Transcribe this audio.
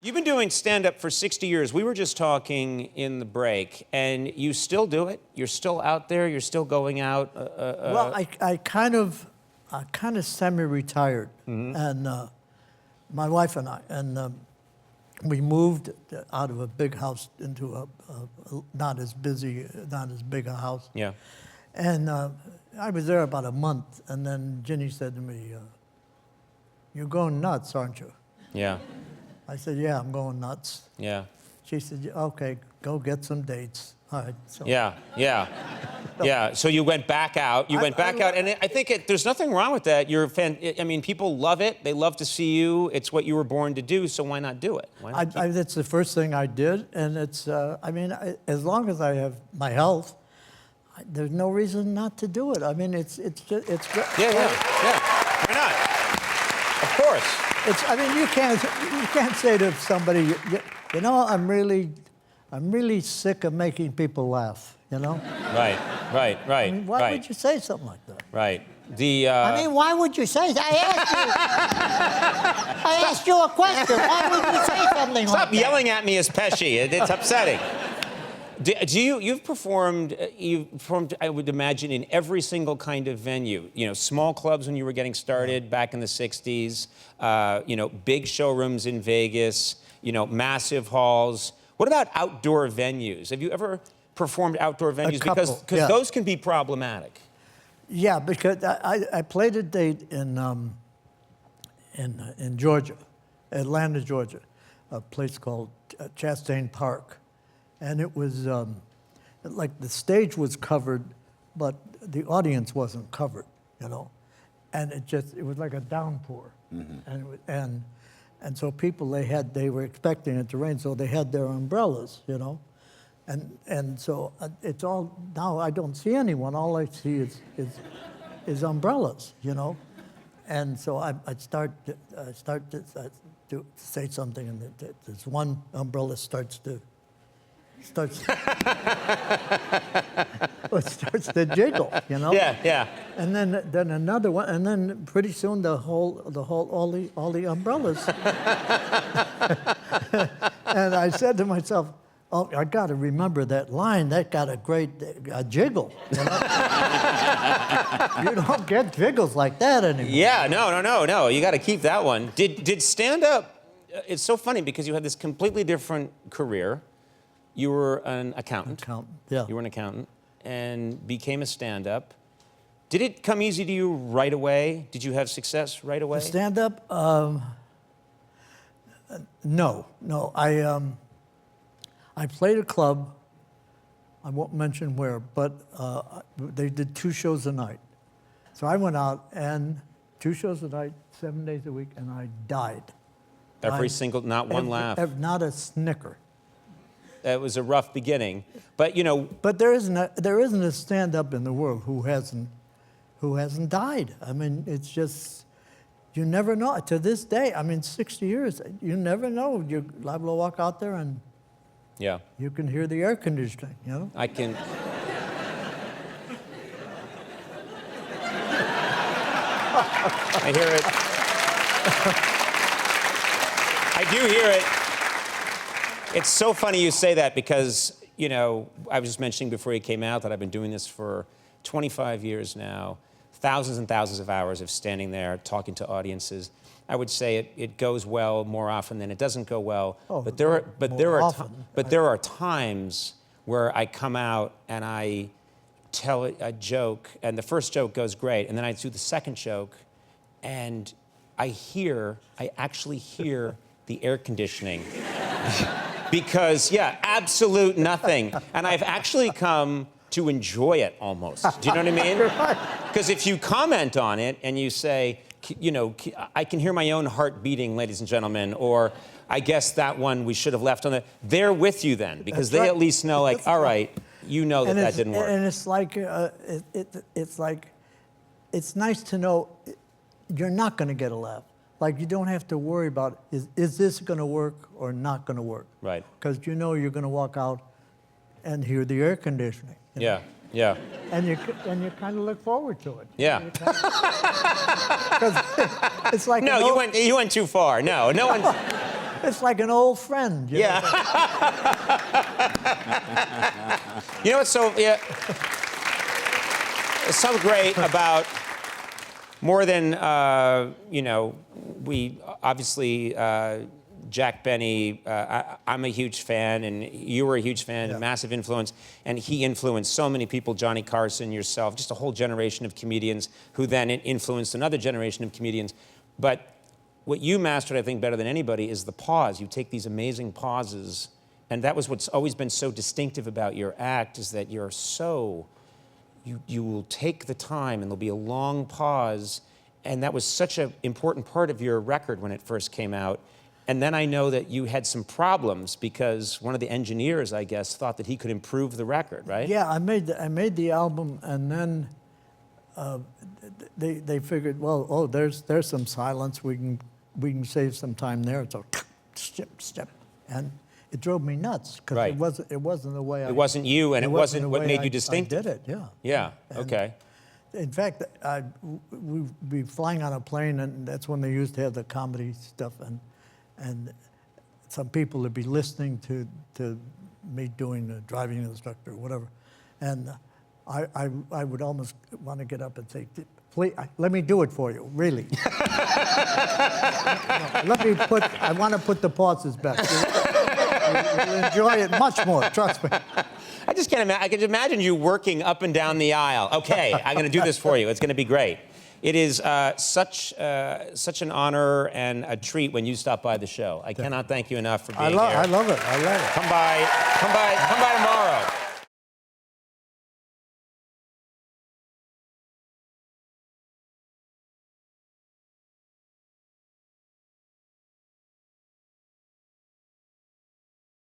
You've been doing stand-up for 60 years. We were just talking in the break, and you still do it. You're still out there. You're still going out. Well, I kind of semi-retired, and my wife and I, and we moved out of a big house into a not as big a house. Yeah. And I was there about a month, and then Ginny said to me, "You're going nuts, aren't you?" Yeah. I said, "Yeah, I'm going nuts." Yeah. She said, "Okay, go get some dates." All right. So. Yeah. Yeah. So you went back out. You went back out, and I think there's nothing wrong with that. You're a fan. I mean, people love it. They love to see you. It's what you were born to do. So why not do it? Why not that's the first thing I did, and it's. I mean, as long as I have my health, there's no reason not to do it. I mean, it's great. Yeah. Why not? Of course. I mean, you can't say to somebody, you know, I'm really sick of making people laugh. You know. Right. I mean, why would you say something like that? Right. I mean, why would you say that? I asked you a question. Why would you say something like that? Stop yelling at me as Pesci. It's upsetting. You've performed, I would imagine, in every single kind of venue. You know, small clubs when you were getting started back in the 60s, you know, big showrooms in Vegas, you know, massive halls. What about outdoor venues? Have you ever performed outdoor venues? Because those can be problematic. Yeah, because I played a date in Georgia, Atlanta, Georgia, a place called Chastain Park. And it was like the stage was covered, but the audience wasn't covered, you know. And it was like a downpour. And so people, they were expecting it to rain, so they had their umbrellas, you know. And so it's all, now I don't see anyone. All I see is umbrellas, you know. And so I start to say something, and this one umbrella starts to jiggle, you know. Yeah. And then another one, and then pretty soon all the umbrellas. And I said to myself, "Oh, I got to remember that line. That got a great jiggle. You know? You don't get jiggles like that anymore." Yeah, no. You got to keep that one. Did stand up? It's so funny because you had this completely different career. You were an accountant. Yeah. You were an accountant and became a stand-up. Did it come easy to you right away? Did you have success right away? The stand-up? No. I played a club. I won't mention where, but they did 2 shows a night. So I went out and 2 shows a night, 7 days a week, and I died. Every single, not one laugh. Not a snicker. It was a rough beginning, but you know. But there isn't a stand-up in the world who hasn't died. I mean, it's just, you never know. To this day, I mean, 60 years, you never know. You're liable to walk out there and you can hear the air conditioning, you know? I can. I hear it. I do hear it. It's so funny you say that because, you know, I was just mentioning before you came out that I've been doing this for 25 years now, thousands and thousands of hours of standing there talking to audiences. I would say it goes well more often than it doesn't go well. But there are times where I come out and I tell a joke, and the first joke goes great, and then I do the second joke, and I actually hear the air conditioning. Because, absolute nothing. And I've actually come to enjoy it almost. Do you know what I mean? Because if you comment on it and you say, you know, I can hear my own heart beating, ladies and gentlemen, or I guess that one we should have left on they're with you then, because they at least know, like, all right, you know that didn't work. And it's like, it's nice to know you're not going to get a laugh. Like, you don't have to worry about, is this going to work or not going to work? Right. Because you know you're going to walk out and hear the air conditioning. You know? Yeah. And you kind of look forward to it. Yeah. Because it's like no, you went too far. No one. It's like an old friend. You know? You know what's so it's so great about more than we obviously Jack Benny. I'm a huge fan, and you were a huge fan, a massive influence, and he influenced so many people. Johnny Carson, yourself, just a whole generation of comedians who then influenced another generation of comedians. But what you mastered, I think, better than anybody is the pause. You take these amazing pauses, and that was what's always been so distinctive about your act, is that you're so, you will take the time, and there'll be a long pause, and that was such an important part of your record when it first came out. And then I know that you had some problems because one of the engineers, I guess, thought that he could improve the record, right? Yeah, I made the album, and then they figured, well, oh, there's some silence. We can save some time there. So step, and it drove me nuts because it wasn't the way it wasn't you, and it wasn't what made you distinctive. I did it, yeah. Yeah. And okay. In fact, we'd be flying on a plane, and that's when they used to have the comedy stuff, and some people would be listening to me doing the driving instructor or whatever, and I would almost want to get up and say, please, let me do it for you, really. No, I want to put the pauses back. You'll enjoy it much more, trust me. I just can't imagine. I can imagine you working up and down the aisle. Okay, I'm going to do this for you. It's going to be great. It is such an honor and a treat when you stop by the show. I cannot thank you enough for being here. I love it. Come by tomorrow.